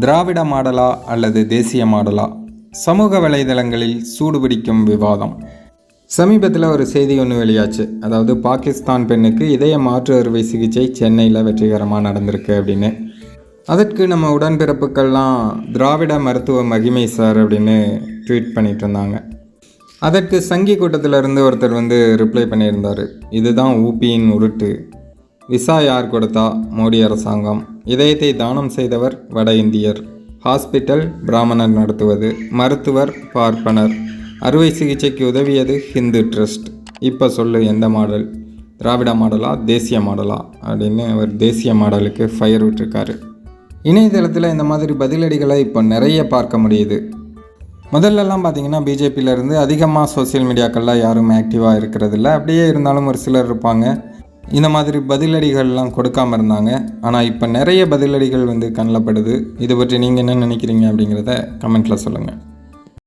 திராவிட மாடலா அல்லது தேசிய மாடலா? சமூக வலைதளங்களில் சூடுபிடிக்கும் விவாதம். சமீபத்தில் ஒரு செய்தி ஒன்று வெளியாச்சு. அதாவது பாகிஸ்தான் பெண்ணுக்கு இதய மாற்று அறுவை சிகிச்சை சென்னையில் வெற்றிகரமாக நடந்திருக்கு அப்படின்னு. அதற்கு நம்ம உடன்பிறப்புக்கள்லாம் திராவிட மருத்துவ மகிமை சார் அப்படின்னு ட்வீட் பண்ணிட்டு இருந்தாங்க. அதற்கு சங்கி கூட்டத்திலிருந்து ஒருத்தர் ரிப்ளை பண்ணியிருந்தார். இதுதான் ஊபியின் உருட்டு. விசா யார் கொடுத்தா? மோடி அரசாங்கம். இதயத்தை தானம் செய்தவர் வட இந்தியர். ஹாஸ்பிட்டல் பிராமணர் நடத்துவது. மருத்துவர் பார்ப்பனர். அறுவை சிகிச்சைக்கு உதவியது ஹிந்து ட்ரஸ்ட். இப்போ சொல்லு, எந்த மாடல்? திராவிட மாடலா தேசிய மாடலா அப்படின்னு அவர் தேசிய மாடலுக்கு ஃபயர் விட்டுருக்காரு. இணையதளத்தில் இந்த மாதிரி பதிலடிகளை இப்போ நிறைய பார்க்க முடியுது. முதல்லலாம் பார்த்திங்கன்னா பிஜேபியிலேருந்து அதிகமாக சோசியல் மீடியாக்கள்லாம் யாரும் ஆக்டிவாக இருக்கிறதில்ல. அப்படியே இருந்தாலும் ஒரு சிலர் இருப்பாங்க. இந்த மாதிரி பதிலடிகள்லாம் கொடுக்காமல் இருந்தாங்க. ஆனால் இப்போ நிறைய பதிலடிகள் கண்ணில் படுது. இதை பற்றி நீங்கள் என்ன நினைக்கிறீங்க அப்படிங்கிறத கமெண்ட்டில் சொல்லுங்கள்.